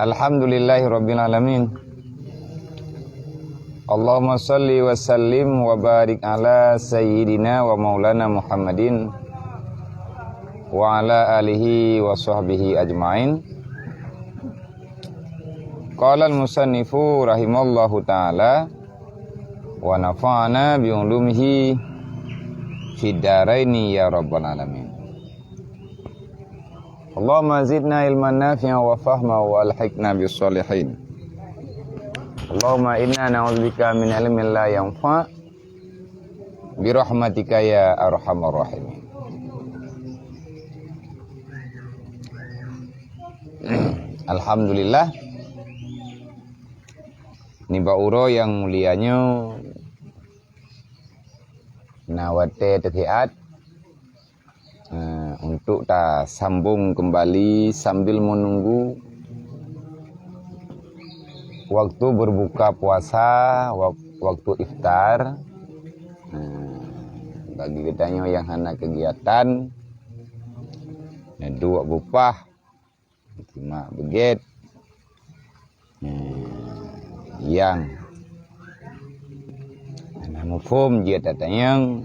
Alhamdulillahirabbil alamin. Allahumma shalli wa sallim wa barik ala sayyidina wa maulana Muhammadin wa ala alihi wa sahbihi ajmain. Qala al-musannifu rahimallahu ta'ala wa nafa'ana bi ulumihi fid dharaini ya rabbal alamin. Allahumma zidna ilman nafi'a wa fahma wa alhiqna bis sholihin. Allahumma inna na'udzubika min ilmin la yanfa' bi rahmatika ya arhamar rahimin. Alhamdulillah, niba uro yang mulianya nawate tetiat untuk ta sambung kembali sambil menunggu waktu berbuka puasa, waktu iftar. Bagi kitanya yang hana kegiatan dua bupah cuma beget yang hana mufhum dia tatayang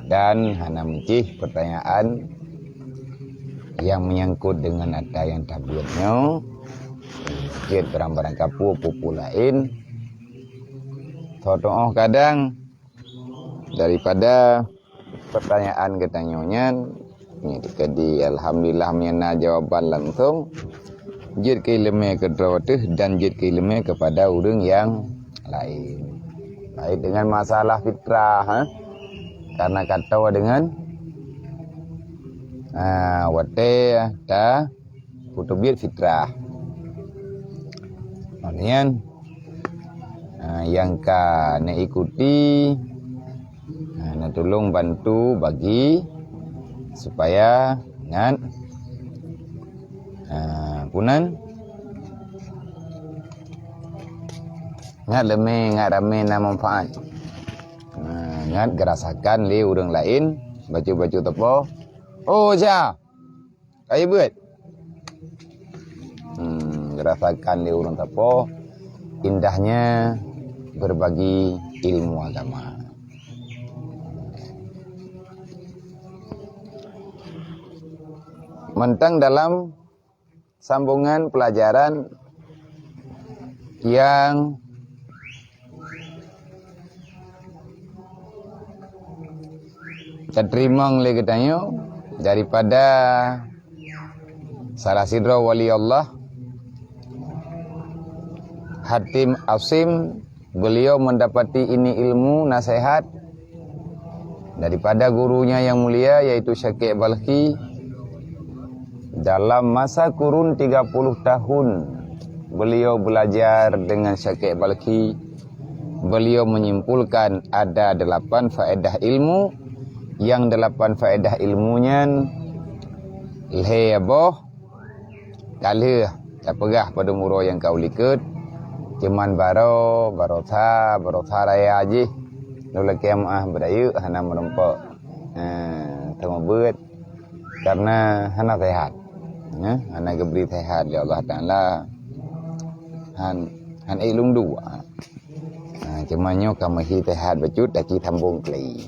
dan hana mencih pertanyaan yang menyangkut dengan ada yang tabiatnya sedikit barang-barang kapu pupu lain totoh kadang daripada pertanyaan ketanyonya di alhamdulillah miana jawaban langsung jid ke ilmu kedrawatih dan jid ke ilmu kepada orang yang lain baik dengan masalah fitrah karena kata dengan wate ta kutubir fitrah. Kemudian yang ka ikuti tolong bantu bagi supaya ngan punan ngat leme ngat rame na manfaat ngat gerasakan li orang lain baju-baju tepo oh ja kayak buat gerasakan li orang tepo indahnya berbagi ilmu agama. Mentang dalam sambungan pelajaran yang terima oleh katanya daripada salah sidra wali Allah Hatim Asim, beliau mendapati ini ilmu nasihat daripada gurunya yang mulia yaitu Syekh Balkhi. Dalam masa kurun 30 tahun beliau belajar dengan Syekh Balkhi. Beliau menyimpulkan ada 8 faedah ilmu. Yang 8 faedah ilmunya leheboh kalih tapegah pada muro yang kau likut cuman barotha raya aji nula kemah berayu hana merempak tengah beut karena hana sehat hana geberi sehat ya Allah Ta'ala han ilung dua cumannya kamahi sehat becut taki tambung klei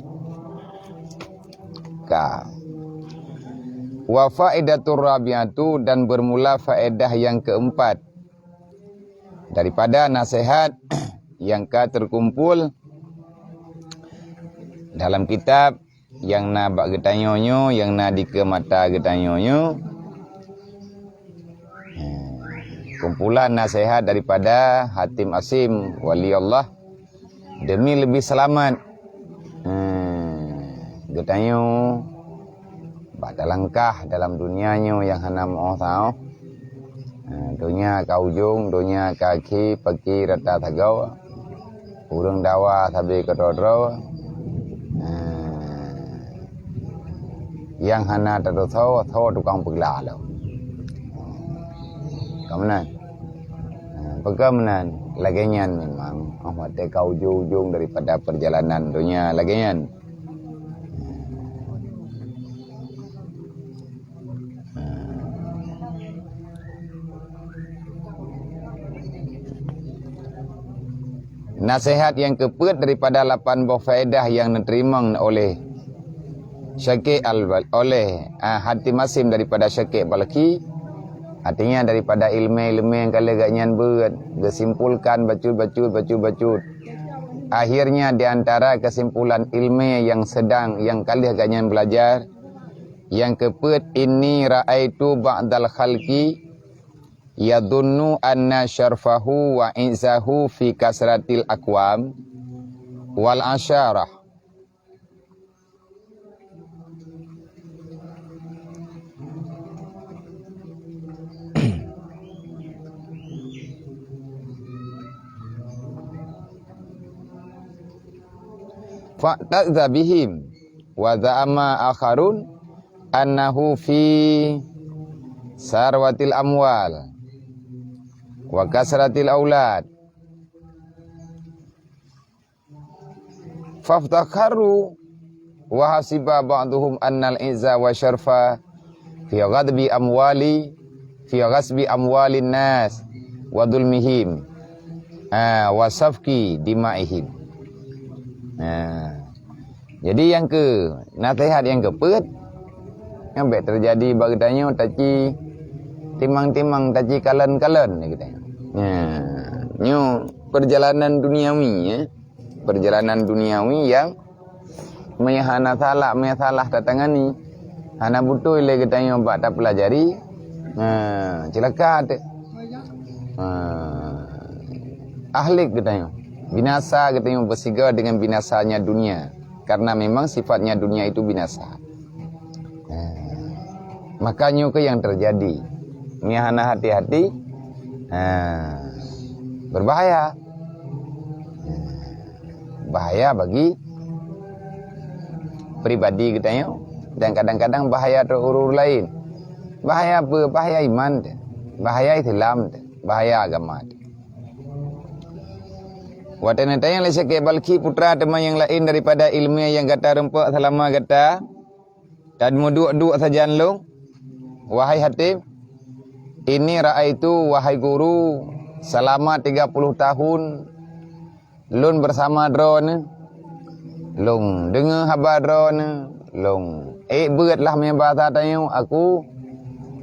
wa faedatur rabiatu dan bermula faedah yang keempat daripada nasihat yang terkumpul dalam kitab yang na bak getanyonyo yang na dikemata getanyonyo kumpulan nasihat daripada Hatim Asim wali Allah demi lebih selamat getanyo pada langkah dalam dunianya yang hana mau tahu dunia kaujung dunia kaki pagi rata tagaw urang dawa sabi kedodro yang hana tahu tukang pegla lo kemudian Pegamenan lagenyan memang Ahmad teka ujung-ujung daripada perjalanan dunia lagenyan. Nasihat yang keput daripada 8 buah faedah yang diterima oleh Syekh oleh Hati Masim daripada Syekh Balki. Artinya daripada ilmu-ilmu yang kali ganyan buat, disimpulkan bacut. Akhirnya di antara kesimpulan ilmu yang sedang yang kali ganyan belajar, yang keput ini ra'aitu ba'dal khalqi yadunnu anna syarfahu wa inzahu fi kasratil aqwam wal asyarah. Fa'tadza bihim wa za'ama akharun annahu fi sarwatil amwal wa kasratil aulad faftakharu wa hasiba ba'duhum annal izza wa syarfa fi ghadbi amwalin nas wa dhulmihim wa safki dima'ihim. Jadi yang ke nasihat yang keput yang baik terjadi bagdanya taci timang-timang taci kalen-kalen ni kita. Nyo perjalanan duniawi perjalanan duniawi yang hana salah datangani hana butuh le kita yang bak tak pelajari celaka tu. Ahlik kita yang binasa kita yang bersiga dengan binasanya dunia, karena memang sifatnya dunia itu binasa. Makanya ke yang terjadi ngihana hati-hati berbahaya, bahaya bagi pribadi kita yang, dan kadang-kadang bahaya terurur lain. Bahaya apa? Bahaya iman, bahaya Islam, bahaya agama. Wadana tayang le Syekh Balki putra teman yang lain daripada ilmu yang kata rempak selama kata dan muduk-duk sajan long. Wahai Hatim, ini raaitu wahai guru selama 30 tahun lun bersama drone. Long dengar khabar drone, long beratlah punya bahasa tayang aku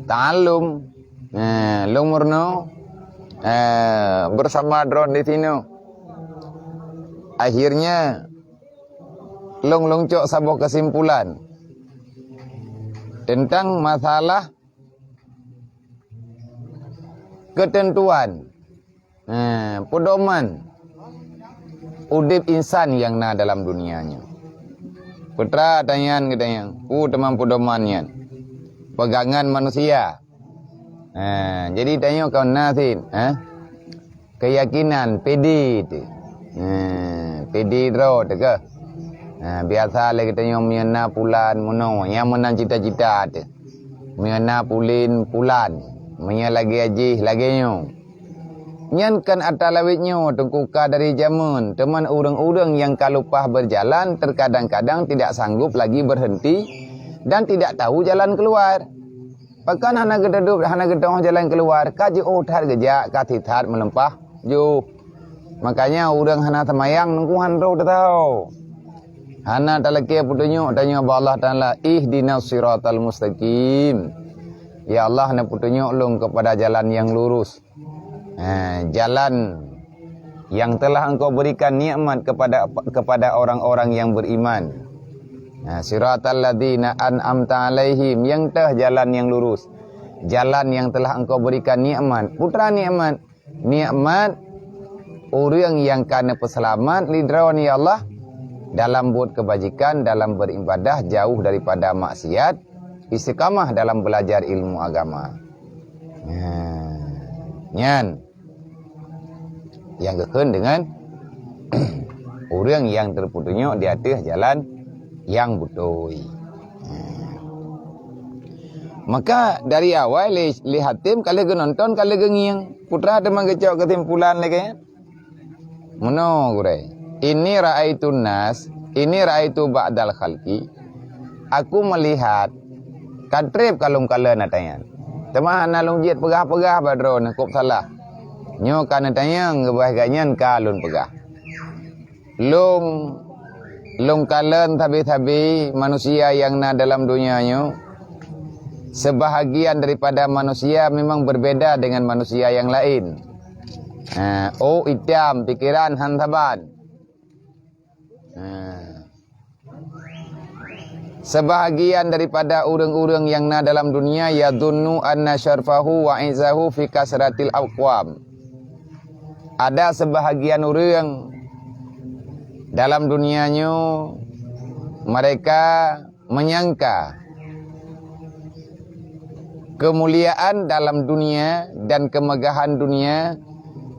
ta'allum. Long murno bersama drone di sini. Akhirnya long cok sebuah kesimpulan tentang masalah ketentuan pedoman udip insan yang na dalam dunianya. Putra tanyan katanya, teman pedomannya pegangan manusia. Jadi tanya kau nasin, keyakinan pedi itu. Pedi draw teka. Biasa lagi kita yang mena pulan mono, yang menang cita-cita tu. Mena pulin pulan, menya lagi aji lagi nyo. Nyan kan atas lawitnya tengkuka dari zaman. Teman urang-urang yang kalupah berjalan terkadang-kadang tidak sanggup lagi berhenti dan tidak tahu jalan keluar. Bahkan hana gedung jalan keluar, kaji tar gejak katithar melempah jo. Makanya orang hana semayang nungguhan roh tahu. Hana talaki putunyo tanya Allah Taala ihdinas siratal mustaqim. Ya Allah hana putunyo long kepada jalan yang lurus. Jalan yang telah Engkau berikan nikmat kepada orang-orang yang beriman. Siratal ladzina an'amta alaihim, yang teh jalan yang lurus. Jalan yang telah Engkau berikan nikmat. Putra nikmat orang yang karena peselamat lidrawan ya Allah dalam buat kebajikan, dalam beribadah, jauh daripada maksiat, istiqamah dalam belajar ilmu agama. Nyan yang kekun dengan orang yang terputunya di atas jalan yang betul. Maka dari awal lihat tim kali nonton kali ngiang putra teman kecok kesimpulan lagi. Mono gurai. Ini ra'aitun nas, ini ra'aitu ba'dal khalqi. Aku melihat kadrib kalung-kala natayan. Teman nalung jiat pegah-pegah badro nak kop salah. Nyo kana tayang ngebah ganyan kalun pegah. Long kalen tabi-tabi manusia yang na dalam dunianya, sebahagian daripada manusia memang berbeda dengan manusia yang lain. Itam pikiran hantaban. Sebahagian daripada orang-orang yang na dalam dunia yadunnu anna syarfahu wa izahu fi kasratil aqwam. Ada sebahagian orang dalam dunianya mereka menyangka kemuliaan dalam dunia dan kemegahan dunia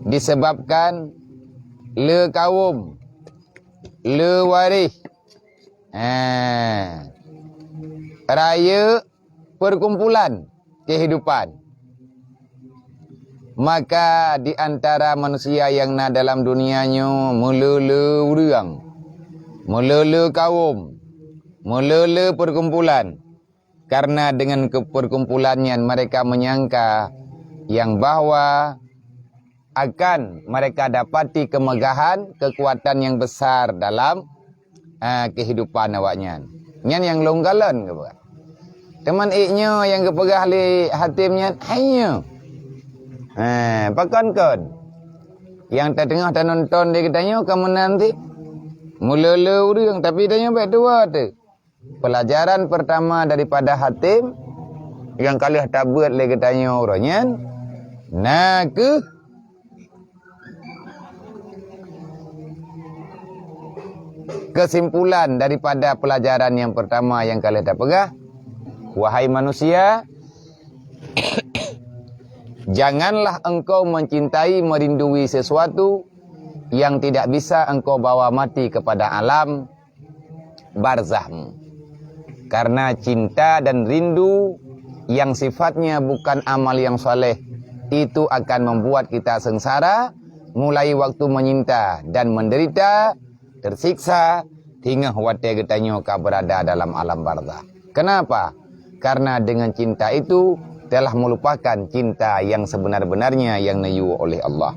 disebabkan le kaum, le waris, raya perkumpulan kehidupan. Maka di antara manusia yang na dalam dunianya melele urang, melele kaum, melele perkumpulan. Karena dengan perkumpulannya mereka menyangka yang bahwa akan mereka dapati kemegahan, kekuatan yang besar dalam kehidupan awaknya. Nyan yang longgalan ke bukan? Teman iknya yang kepegah li hatimnya hanya. Pakan kon. Yang tak tengah tak nonton dia katanya kamu nanti mula-mula urang tapi dia baik dua tu. Pelajaran pertama daripada hatim yang kali tak buat le katanya orangnya nak kesimpulan daripada pelajaran yang pertama yang kalian dah pegah, wahai manusia, janganlah engkau mencintai merindui sesuatu yang tidak bisa engkau bawa mati kepada alam barzahmu. Karena cinta dan rindu yang sifatnya bukan amal yang soleh itu akan membuat kita sengsara mulai waktu menyinta dan menderita, tersiksa hingga waktu katanya kau berada dalam alam barzah. Kenapa? Karena dengan cinta itu telah melupakan cinta yang sebenar-benarnya yang nayu oleh Allah.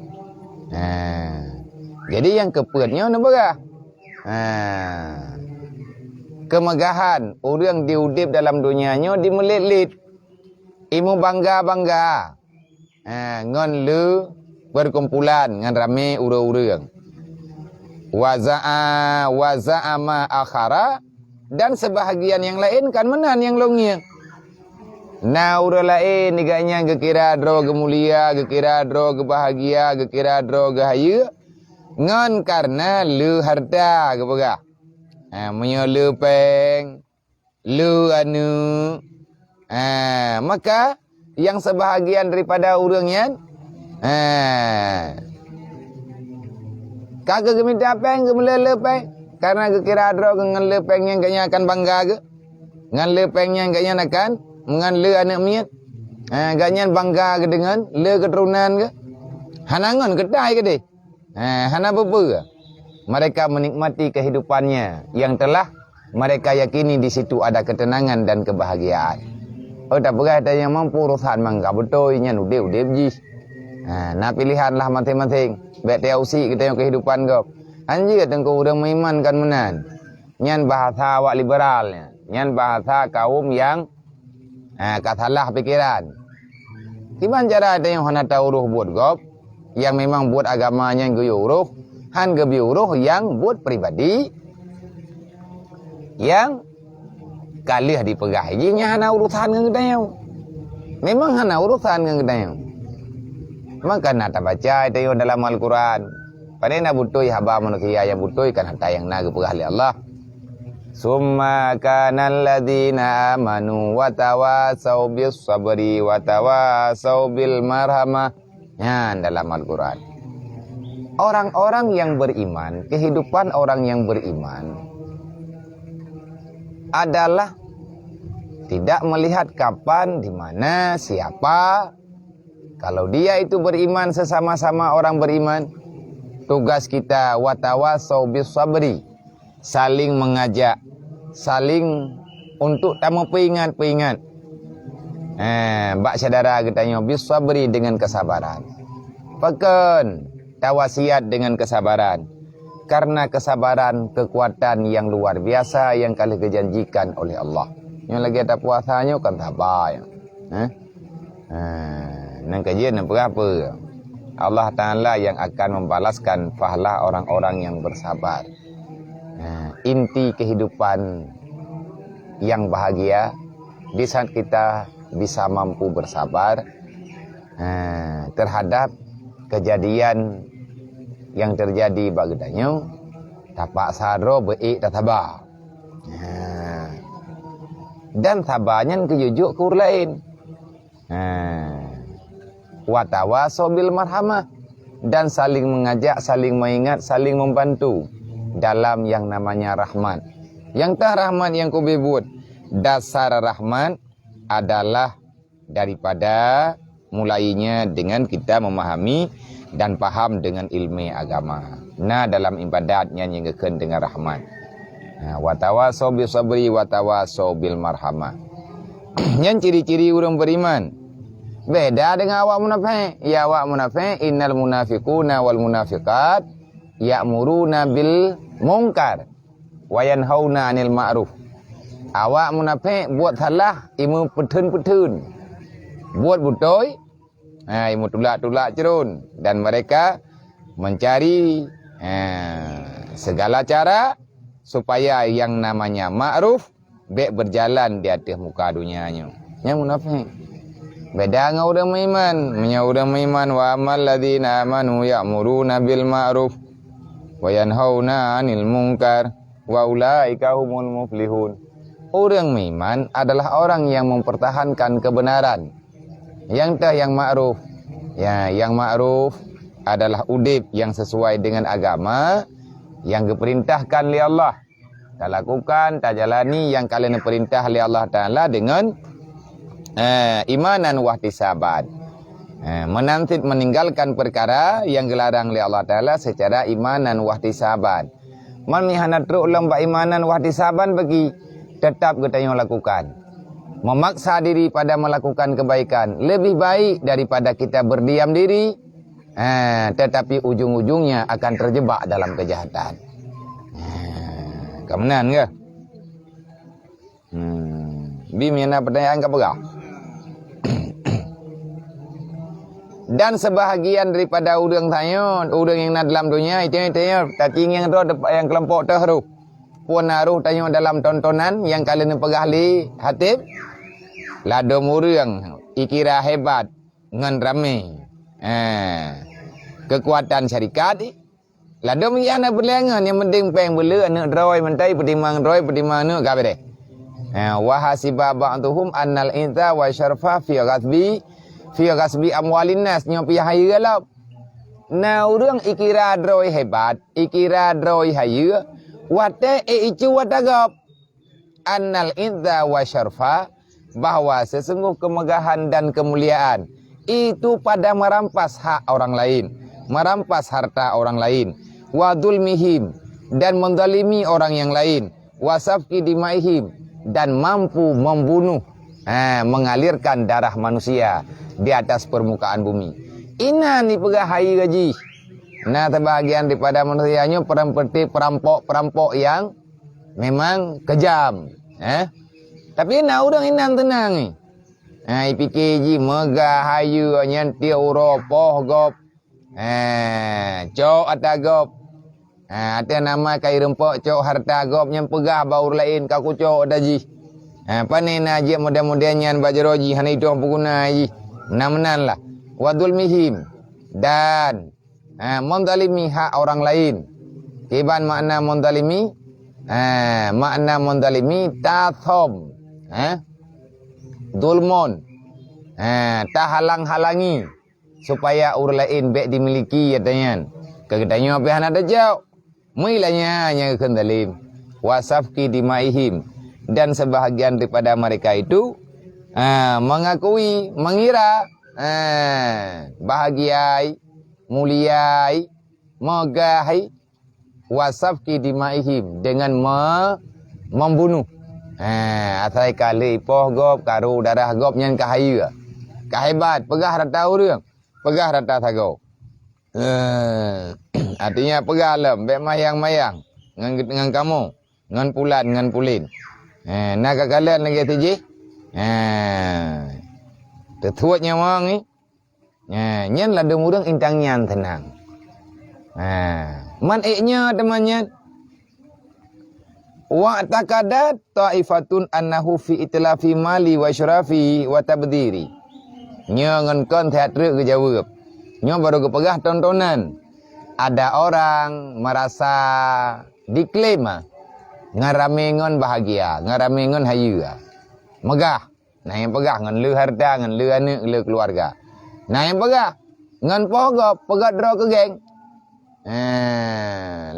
Jadi yang kepetnya nebara. Kemegahan orang diudip dalam dunianya dimelit-lit. Imu bangga-bangga. Ngon lu berkumpulan ngan rame urang-urang. Waza'ama akhara, dan sebahagian yang lain kan menan yang longia. Nah urang lain iganya gekira dro gemulia, gekira dro gebahagia, gekira dro gahaya. Ngan karena lu harta kepegah. Punya lu peng, lu anu. Maka yang sebahagian daripada orangnya kagak geminta peng, gemele lepeng. Karena kira adro ngan lepengnya gaknya akan bangga ke. Ngan lepengnya gaknya akan ngan le anak miat. Gaknya bangga ke dengan le keturunan ke. Hanangan kedai ke deh. Hana apa ke? Mereka menikmati kehidupannya yang telah mereka yakini di situ ada ketenangan dan kebahagiaan. Tak pegah yang mampu urusan mangga betul nya udah ji. Nah pilihanlah masing-masing. Baik dia usi kita yang kehidupan kau. Anjir tengku urang meiman kan menan. Nyan bahasa awak liberalnya. Nyan bahasa kaum yang katalah pikiran. Tiban cara ada yang hana tahu uruh buat gop, yang memang buat agamanya yang guyu uruh, han gebi uruh yang buat pribadi, yang kalih dipegah. Nya hana urusan dengan gedayau. Memang hana urusan dengan gedayau. Maka nak baca itu dalam Al-Quran. Pada nak butoi haba manusia yang butoi kan harta yang nak pegah oleh Allah. Summa kanal ladzina amanu wa tawasau bis sabri wa tawasau bil marhamah. Ya dalam Al-Quran. Orang-orang yang beriman, kehidupan orang yang beriman adalah tidak melihat kapan, di mana, siapa. Kalau dia itu beriman sesama-sama orang beriman, tugas kita watawasau bis sabri, saling mengajak, saling untuk tamu peingat. Bak saudara katanya bis sabri dengan kesabaran. Pakan tawasiat dengan kesabaran. karena kesabaran, kekuatan yang luar biasa yang kali kejanjikan oleh Allah. Yang lagi ada puasanya kan sabar. Nang kajian nak berapa? Allah Ta'ala yang akan membalaskan pahala orang-orang yang bersabar. Inti kehidupan yang bahagia di saat kita bisa mampu bersabar terhadap kejadian yang terjadi bagdanya, tapak saro beik tak sabar. Dan sabarnya kejujuk ke orang lain. Wa tawasaw bil marhamah, dan saling mengajak, saling mengingat, saling membantu dalam yang namanya rahmat. Yang tah rahmat yang ku buat, dasar rahmat adalah daripada mulainya dengan kita memahami dan paham dengan ilmu agama. Nah, dalam ibadatnya nyengkeun dengan rahmat. Wa tawasaw bis sabri wa tawasaw bil marhamah. Yang ciri-ciri orang beriman beda dengan awak munafik. Ya awak munafik, innal munafiquna wal munafiqat ya'muruna bil munkar wa yanhauna 'anil ma'ruf. Awak munafik buat salah, imu petun-petun. Buat betul, imu tulak-tulak cerun, dan mereka mencari segala cara supaya yang namanya ma'ruf baik berjalan di atas muka dunianya. Yang munafik beda dengan orang beriman. Orang beriman, wa amal ladzina amanu ya'muruna bil ma'ruf wa yanhauna 'anil munkar wa ulaika humul muflihun. Orang beriman adalah orang yang mempertahankan kebenaran. Yang tah yang ma'ruf. Ya, yang ma'ruf adalah udip yang sesuai dengan agama yang diperintahkan oleh Allah. Tak lakukan, tak jalani yang kalian perintah oleh Allah Ta'ala dengan imanan wahtisaban. Menantit meninggalkan perkara yang dilarang oleh Allah Ta'ala secara imanan wahtisaban. Man mihanat ru'lam ba imanan wahtisaban bagi tetap kita yang lakukan. Memaksa diri pada melakukan kebaikan lebih baik daripada kita berdiam diri, tetapi ujung-ujungnya akan terjebak dalam kejahatan. Kemenan ke? Bimina pertanyaan ke apa? Dan sebahagian daripada orang tanya, orang yang nak dalam dunia itu tacing yang yang kelompok terharu. Puan naruh tanya dalam tontonan yang kalian pegah li hatib. Lado murang ikira hebat ngan ramai. Kekuatan syarikat lado miana berlengan yang penting peng bela anak roy mentai pedimang roy pedimang nu gabe deh. Wa hasiba ba'dhum annal inta wa syarfa fi ghasbi amwalin nas nyopi hayu galap. Nah urang ikira roy hebat, ikira roy hayu wate icu watagap. Annal inta wa syarfa, bahwa sesungguh kemegahan dan kemuliaan itu pada merampas hak orang lain, merampas harta orang lain, wa dzulmihim, dan menzalimi orang yang lain, wa safki dimaihim, dan mampu membunuh, mengalirkan darah manusia di atas permukaan bumi. Ina ni pegahai gaji. Nah, terbahagian daripada manusianya perampok-perampok yang memang kejam. Tapi nak orang inang tenang ni. Ipikir ji megah hayu nyanti uropoh gop. Cok atau gop. Ada nama kai rempok cok harta gop yang pegah baur lain kaku cok ada ji. Panen aja mudah-mudahan bajeroji hana itu pengguna ji. Namenan lah. Wadul mihim, dan mendalimi hak orang lain. Kiban makna mendalimi? Makna mendalimi tathom. Dulmon, tak halang-halangi supaya orang lain baik dimiliki katanya. Katanya apa yang ada jauh, mulanya hanya kendalim. Wasafki dimaihim, dan sebahagian daripada mereka itu mengakui, mengira bahagiai, muliai, megahai. Wasafki dimaihim, dengan membunuh. Asai kali poh gop karu darah gop nyan kahayu. Kahebat pegah rata urang. Pegah rata sagau. Artinya pegalam, bek mayang-mayang dengan kamu, dengan pulan, dengan pulin. Nak kalian lagi tiji. Tertuatnya wang ni. Nyan lah demurang intang nyan tenang. Man iknya temannya. Wa takadat ta'ifatun annahu fi itlafi mali wa syarafi wa tabdiri. Nya ngan kon teat rek ke jawab. Nya baru kepegah tontonan. Ada orang merasa diklaim ngarame ngon bahagia, ngarame ngon hayu. Megah. Nah yang pegah ngan lu harta, ngan lu anak, lu keluarga. Nah yang pegah ngan pogo, pegat draw ke geng.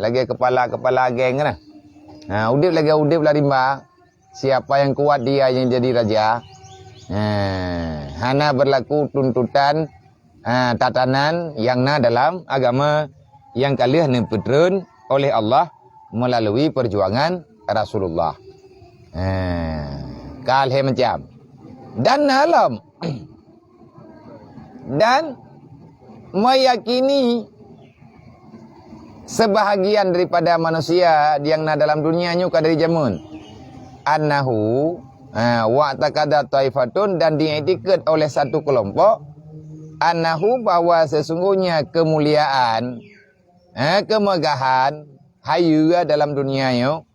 Lagi kepala geng kan. Udip lagi udip lah rimba. Siapa yang kuat dia yang jadi raja. Hana berlaku tuntutan tatanan yang na dalam agama yang kalian dipetron oleh Allah melalui perjuangan Rasulullah. Kalhe macam. Dan alam dan meyakini sebahagian daripada manusia yang na dalam dunianya dari jamun annahu wa taqada taifatun dan diiktikad oleh satu kelompok annahu bahwa sesungguhnya kemuliaan kemegahan hayu dalam dunianya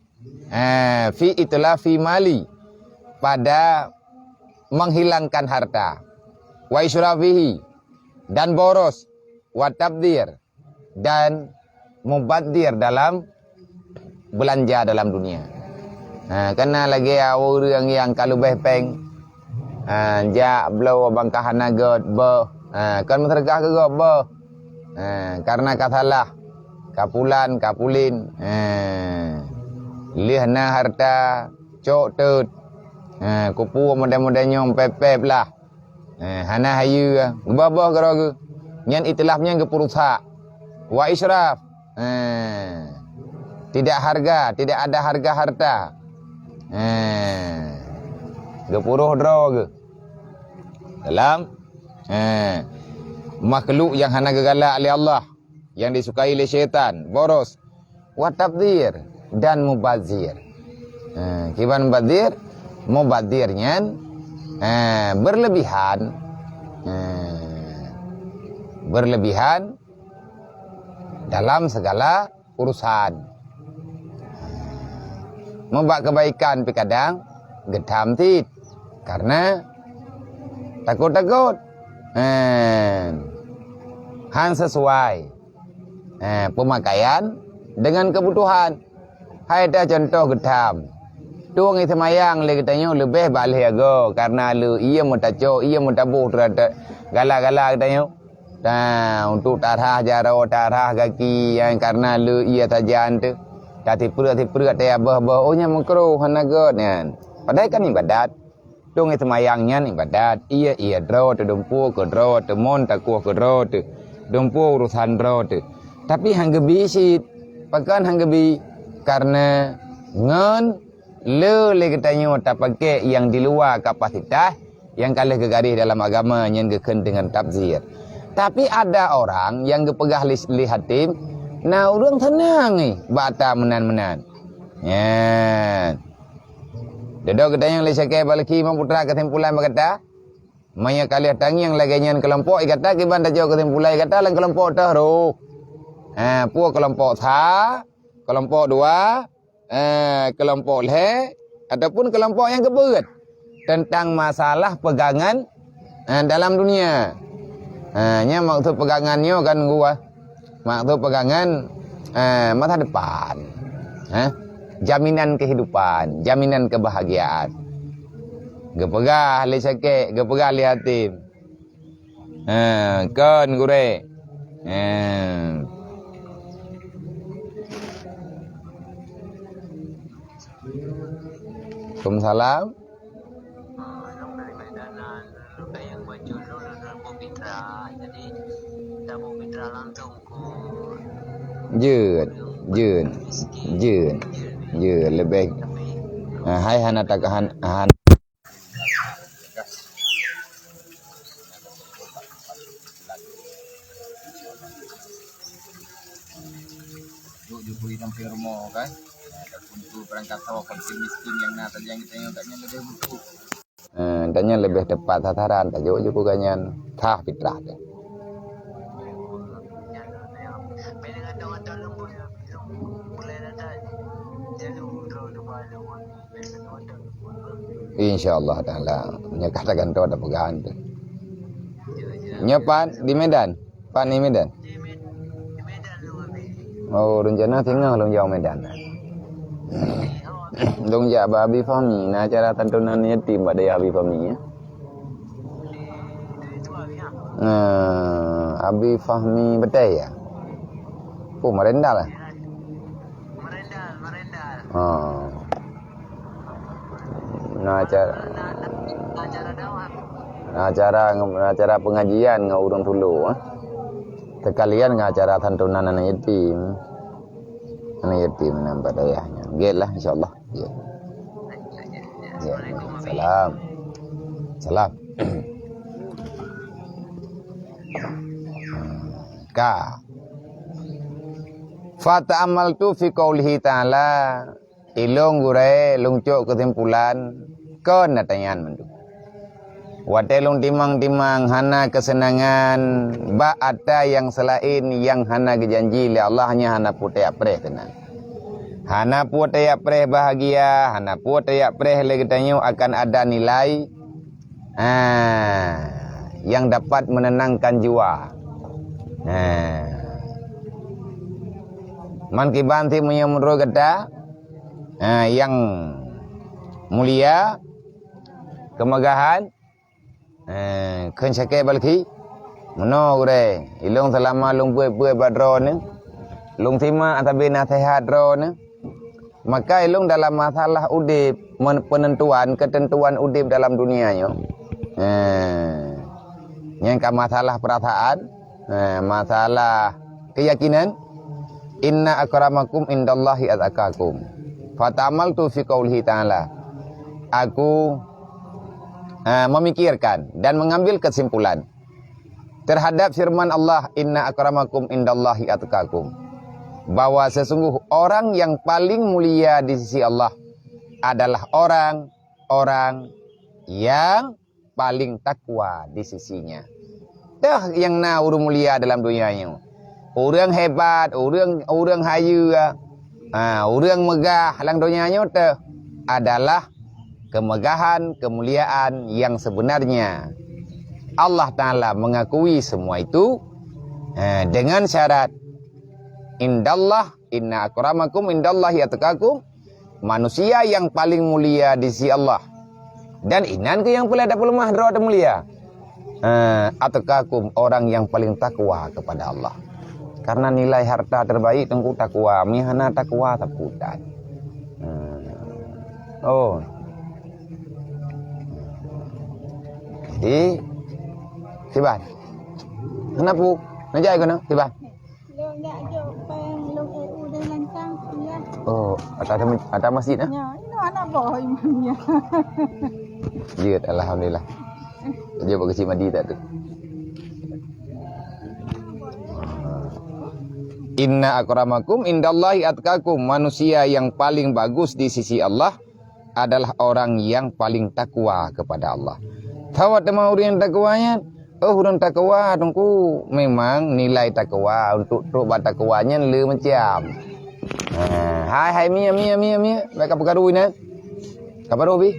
fi itlafi mali pada menghilangkan harta wa israfihi dan boros wa tabdir dan mubaddir dalam belanja dalam dunia. Kena lagi orang yang kalau behpeng ja blau bangkahan nagot be kan mentergah ke go be karena katalah kapulan kapulin lihna harta cok tut kupu model-modelnya pepep lah hana hayu babah gerogu nyan itilafnya ke purusa wa israf tidak ada harga harta gepuruh draw ke dalam makhluk yang hana gegalak oleh Allah yang disukai oleh syaitan boros wa tabdzir dan mubazir kiban mubazirnya berlebihan dalam segala urusan. Membuat kebaikan tapi kadang gedam tit karena takut-takut. Han sesuai pemakaian dengan kebutuhan. Hai dah contoh gedam. Tuang itu mayang le katanya lebih balik ago karena lu ia mutaco ia mutabuh terhadap gala-gala katanya. Untuk tarah jaro tarah kaki yang karena lu ia tajan tu tati perut dia bah ohnya makruh hanagot kan padahal kan ibadat tung itu mayangnya ibadat ia draw tu dompu ke draw tu mon takuh ke draw tu dompu urusan draw tu tapi hanggebi sit pakan hanggebi karena ngan le katanya tak pakai yang di luar kapasitas yang kalah kegaris dalam agama yang geken dengan tafsir. Tapi ada orang yang gepegah lihatim, nah orang tenang ni, bata menan. Ya. Dedok katanya yang lisakai balaki memputra kesimpulan berkata, maya kali tangi yang lagi nyan kelompok kata kiban dah jauh kesimpulan kata lang kelompok dah ro. Puak kelompok tha, kelompok dua, kelompok le ataupun kelompok yang keberat tentang masalah pegangan dalam dunia. Nya maksud pegangannya kan gua. Maksud pegangan masa depan. Jaminan kehidupan, jaminan kebahagiaan. Gepegah li sakit, gepegah li hatim. Kan gure. Waalaikumsalam. Jun lebih hai hana takahan Jokowi sampai rumah kan. Adapun tu perangkat tahu fakir miskin yang nak yang kita yang taknya lebih butuh. Tanya lebih tepat sasaran, tak jauh juga kanyan tah fitrah deh. InsyaAllah ta'ala menyekatakan tu ada pegangan tu. Nyepan di Medan? Pan di Medan? Oh, rencana tinggal long jauh Medan. Long jauh Abi Fahmi, nah acara tantunan yatim pada Abi Fahmi ya. Abi Fahmi betul ya? Oh, merendal lah. Oh. Nah acara pengajian ngau urang dulu sekalian ngacara santunan anak yatim nampak dayahnya gelah insyaallah ya. Salam ka fata amaltu fi qaulihi ta'ala ilung gure lungcuk kesimpulan kon natanyan mendu watelung timang-timang hana kesenangan ba'ata yang selain yang hana gejanji li Allah hanya hana putai apreh tenang hana putai apreh bahagia hana putai apreh lagi tanyo akan ada nilai yang dapat menenangkan jiwa man kibanti menyamudro kata yang mulia kemegahan kan sake balki meno gure ilung selama lung puai badro ni lung tima atabina sehat ro ni maka ilung dalam masalah udip ketentuan udip dalam dunia yo yang masalah perasaan masalah keyakinan inna akramakum indallahi atqakum fatamaltu fi qaulihi ta'ala aku memikirkan dan mengambil kesimpulan terhadap firman Allah inna akramakum indallahi atqakum bahwa sesungguh orang yang paling mulia di sisi Allah adalah orang yang paling takwa di sisinya. Dah yang na urang mulia dalam dunianya. Orang hebat, orang hayu, orang megah dalam dunianya tu adalah kemegahan, kemuliaan yang sebenarnya. Allah Ta'ala mengakui semua itu dengan syarat indallah inna akramakum indallahi atqakum, manusia yang paling mulia di sisi Allah. Dan inan ke yang pula ada pelemah roh ada mulia. Atqakum, orang yang paling takwa kepada Allah. Karena nilai harta terbaik tengku takwa, mihana takwa takutan. Oh. Di Siban. Kenapa? Najai kena Siban. Oh, ada masjid ah? Ya, ini anak boy imannya. Dia alhamdulillah. Dia berkesi mandi tak tu. Inna akramakum indallahi atqakum, manusia yang paling bagus di sisi Allah adalah orang yang paling takwa kepada Allah. Tawat tema orang takwanya, orang takwa tungku memang nilai takwa untuk takwanya le macam. Hai mia, mereka perkaru ini. Kabar Robi?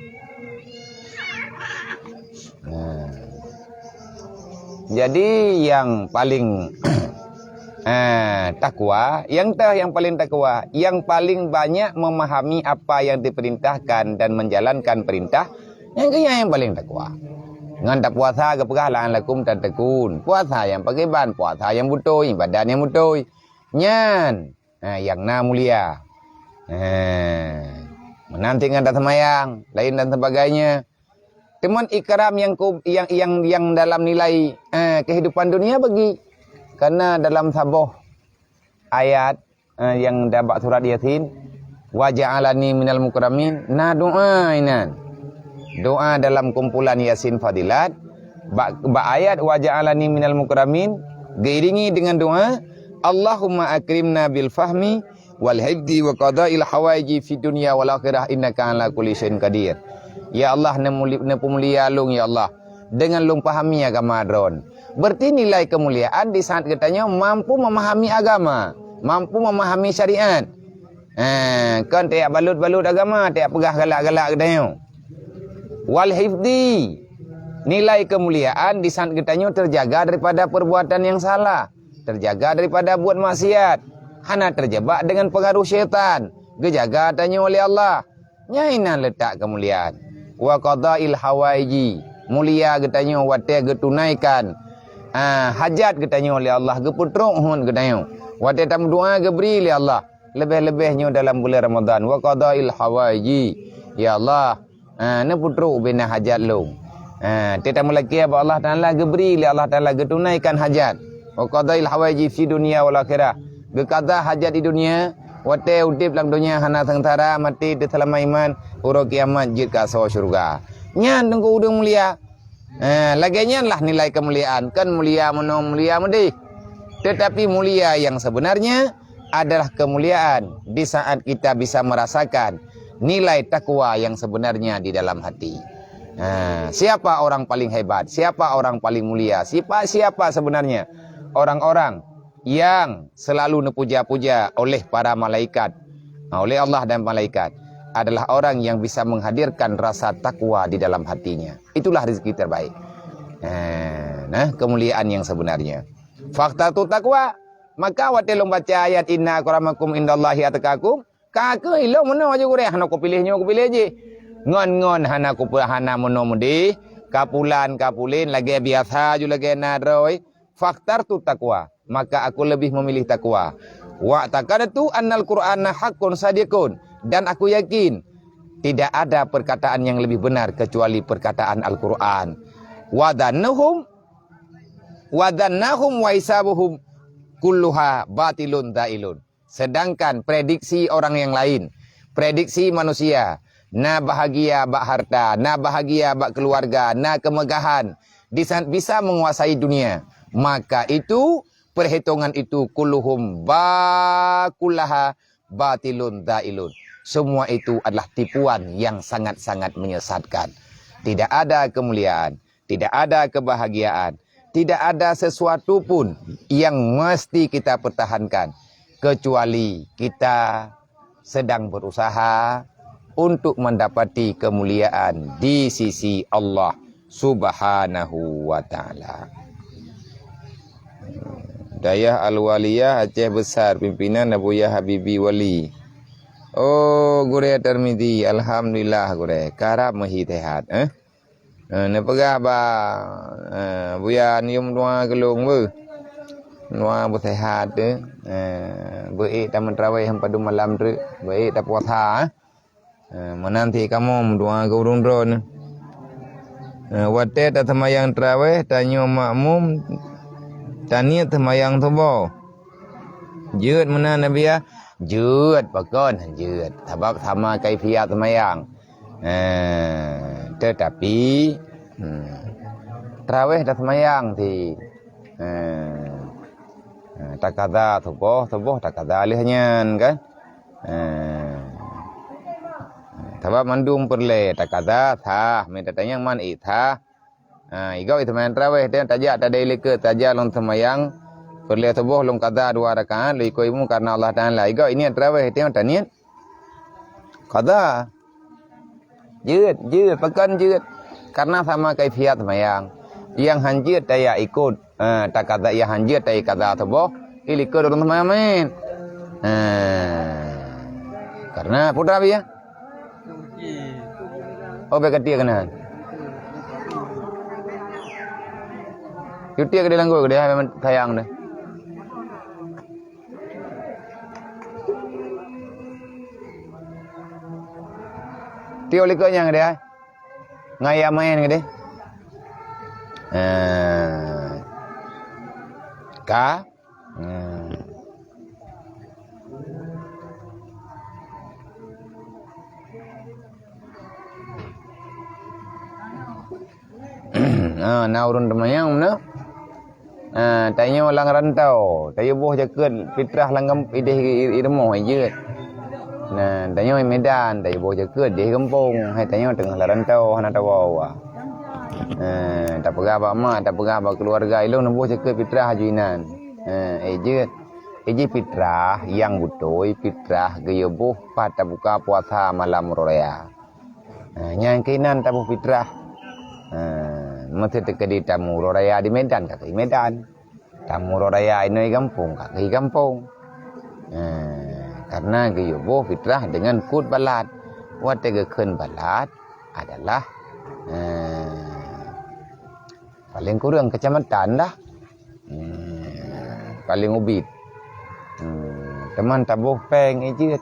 Jadi yang paling takwa, yang paling takwa, yang paling banyak memahami apa yang diperintahkan dan menjalankan perintah, yang paling takwa. Ngan tak puasa ke pergalaan lakum tak tekun. Puasa yang pakai ban, puasa yang butuh, badan yang butuh. Nyan, yang na mulia. Menanti ngada semayang, lain dan sebagainya. Teman ikram yang dalam nilai kehidupan dunia bagi. Karena dalam sabuh ayat yang dapat surat Yasin, wa ja'alani minal mukramin, na doa inan. Doa dalam kumpulan Yasin Fadilat, ayat wa ja'alani minal mukramin, diiringi dengan doa Allahumma akrimna bil fahmi wal hifdi wa qada'il hawaiji fi dunya wal akhirah innaka ala kulli syai'in qadir. Ya Allah, nemulia lung ya Allah dengan lung pahami agama dron. Berarti nilai kemuliaan di saat katanya mampu memahami agama, mampu memahami syariat. Kan tiap balut-balut agama, tiap pegah galak-galak katanya. Wal hifdi, nilai kemuliaan di saat katanya terjaga daripada perbuatan yang salah, terjaga daripada buat maksiat, hana terjebak dengan pengaruh syaitan, gejaga tanya oleh Allah. Nyaina letak kemuliaan. Wa qada'il hawaiji, mulia katanya wate getunaikan hajat katanya oleh Allah, geputruk hun katanya. Wate tam doa geberi oleh Allah, lebih-lebihnya dalam bulan Ramadan. Wa qada'il hawaiji, ya Allah, ne putruk bina hajat lu. Kita melaki apa Allah Taala geberi oleh Allah Taala getunaikan hajat. Wa qada'il hawaiji fi dunya wal akhirah, gekada hajat di dunia, wate udip dalam dunia hana tentara mati di dalam iman, uro kiamat jid ka sawa syurga. Nyan tengku udang mulia. Lagi nyan lah nilai kemuliaan. Kan mulia meno mulia mudi. Tetapi mulia yang sebenarnya adalah kemuliaan di saat kita bisa merasakan nilai takwa yang sebenarnya di dalam hati. Siapa orang paling hebat? Siapa orang paling mulia? Siapa sebenarnya orang-orang yang selalu dipuja-puja oleh para malaikat, oleh Allah dan malaikat, adalah orang yang bisa menghadirkan rasa takwa di dalam hatinya. Itulah rezeki terbaik. Nah, kemuliaan yang sebenarnya. Fakta tu takwa. Maka watelong baca ayat inna akramakum indallahi atqakum. Kake ilong meno aja gure hana ko pilihnya ko pilih je. Ngon-ngon hana ko hana meno mudi, kapulin lagi biasa ju lagi nadroi. Faktar tu takwa. Maka aku lebih memilih takwa. Wa taqadatu annal qur'ana haqqun sadiqun, dan aku yakin tidak ada perkataan yang lebih benar kecuali perkataan Al-Qur'an. Wa dhannahum wa hisabuhum kulluha batilun dailun. Sedangkan prediksi orang yang lain, prediksi manusia, na bahagia bak harta, na bahagia bak keluarga, na kemegahan, bisa menguasai dunia, maka itu perhitungan itu kulluhum kullaha batilun dailun. Semua itu adalah tipuan yang sangat-sangat menyesatkan. Tidak ada kemuliaan, tidak ada kebahagiaan, tidak ada sesuatu pun yang mesti kita pertahankan kecuali kita sedang berusaha untuk mendapati kemuliaan di sisi Allah Subhanahu wa taala. Dayah Al-Waliyah Aceh Besar, pimpinan Abu Ya Habibi Wali. Oh, gure Tirmizi, alhamdulillah gure. Karab mahi tehat, ne pegah ba buya nium dua gelung bu. Dua bu tehat bu taman tarawih pada malam tu, bu tak puasa. Menanti kamu dua gurung drone. Wate tak semayang tarawih tanya makmum taniat semayang subuh. Jut mana Nabi ya? Jut pakon jut. Sebab sama kaifiat semayang. Tetapi tarawih dah semayang ti tak kada subuh tak kada alihnya kan. Sebab mandum perle tak kada thah minta tanya man ithah. Igau itu main tarawih dia tajak tak ada ilike tajak long semayang perli subuh long qada 2 rakaat li koimu karena Allah Taala. Igau ini tarawih dia tak niat qada jut pekan jut karena sama kaifiat semayang. Yang hanjit daya ikut tak qada yang hanjit daya qada subuh ilike long semayang. Karena putra ya. Oh beketia kena. Cuti ke dalam gua, dia memang sayang deh. Tio likanya dia, ngaya main ke dia. Ka, nah urun temayang mana? Tanya lang rantau, tanya boh jaket fitrah langgam ideh iremo je. Nah, tanya Medan, tanya boh jaket di kampung, hai tanya tengah rantau hana tawa. Tak pegah bak mak, tak pegah bak keluarga ilung boh jaket fitrah juinan. Je fitrah yang betul, fitrah gaya boh pada buka puasa malam raya. Yang kinan tabuh fitrah. Mesti terkedi tamu raya di Medan kat di Medan. Tamu raya ini kampung kat di kampung. Karena gayubo fitrah dengan kut balat. Wat tegekeun balat adalah paling kurang kecamatan dah. Paling ubit. Teman tabuh peng ejeut.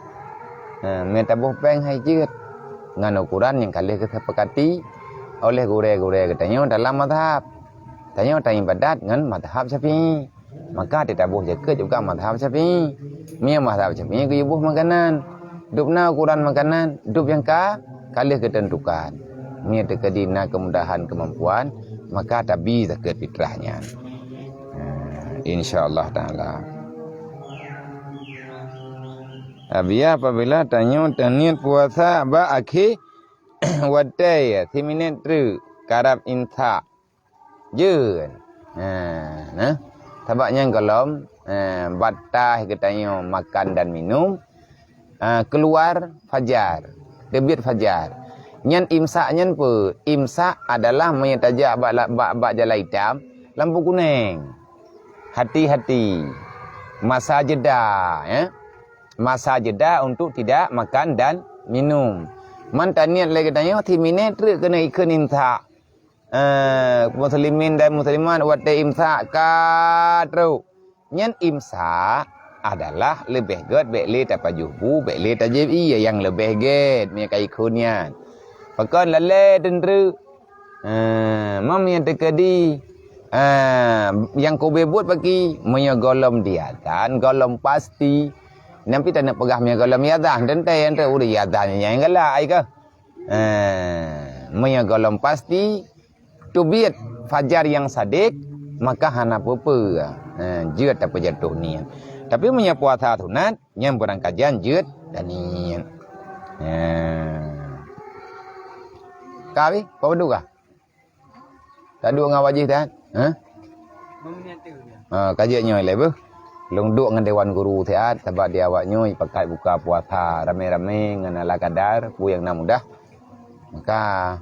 Men tabuh peng ejeut. Ngan ukuran yang kali kesepakati oleh gure-gure katanya dalam mazhab. Tanya ibadat dengan mazhab Syafi'i. Maka ditabuh jaket juga mazhab Syafi'i. Mia mazhab Syafi'i guyubuh makanan. Dupna ukuran makanan, dup yang kali ketentukan. Mia terkedina kemudahan kemampuan, maka tabi zakat fitrahnya. Insyaallah taala. Abia apabila tanya niat puasa ba akhir wadai timinen tru karab inta jeun tabaknya kolom batah katanya makan dan minum keluar fajar terbit fajar nyan imsak nyan pe imsak adalah menyataja bak jala hitam lampu kuning hati-hati masa jeda masa jeda untuk tidak makan dan minum. Mantan niat lagi tanya, timine terus kena ikut imsak. Muslimin dan muslimat wate imsak katru. Nyan imsak adalah lebih good bekli tapajubu, bekli tajibi yang lebih good punya kaikunnya. Pakan lale tendru. Mam yang terkedi yang kau bebut bagi punya golom diatan, golom pasti. Nampi tak nak pegah punya golom yadah dan teh ente udah yadahnya yang galai ke. Punya golom pasti tubiat fajar yang sadik maka hana apa-apa. Jeut apa jatuh niat. Tapi punya puasa sunat yang berangkajian jeut dan niat. Kawi, apa bedu kah? Tak duk ngawajih dah. Kajiannya lebar. Long duk dengan dewan guru teat sebab dia awak nyoi pakai buka puasa rame-rame dengan ala kadar pu yang mudah maka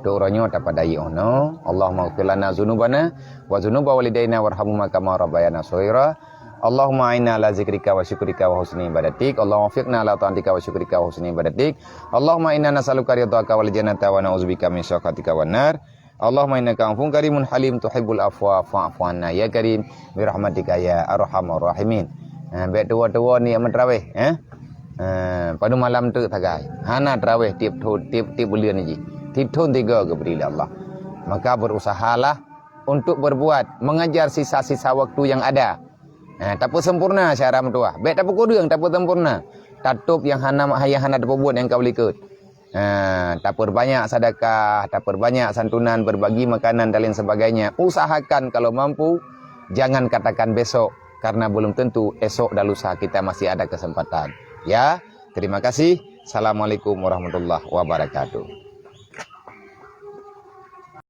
doronyo tapadai ono Allahumma ighfir lana dzunubana wa dzunuba walidaina warhamhuma kama rabbayana shaghira Allahumma inna ala zikrika wa syukrika wa husni ibadatik Allahumma fiqna ala ta'atika wa syukrika wa husni ibadatik Allahumma inna nas'aluka ridhaka wal jannata wa na'udzubika min syakhatika wan nar Allahumma innaka afuwwun karimun halim tuhibbul afwa fa'fu anna ya karim bi rahmatika ya arhamar rahimin. Baik tua-tua ni amat tarawih pada malam tu tagai. Hana tarawih tiap bulan ni. Tithun 3 keberi Allah. Maka berusahalah untuk berbuat mengajar sisa-sisa waktu yang ada. Tak apa sempurna cara mentua. Baik tak apa kodeng tak apa sempurna. Tatup yang hana dapat buat yang kau likut. Tak perbanyak sedekah, tak perbanyak santunan, berbagi makanan dan lain sebagainya. Usahakan kalau mampu, jangan katakan besok karena belum tentu esok dan lusa kita masih ada kesempatan. Ya, terima kasih. Assalamualaikum warahmatullahi wabarakatuh.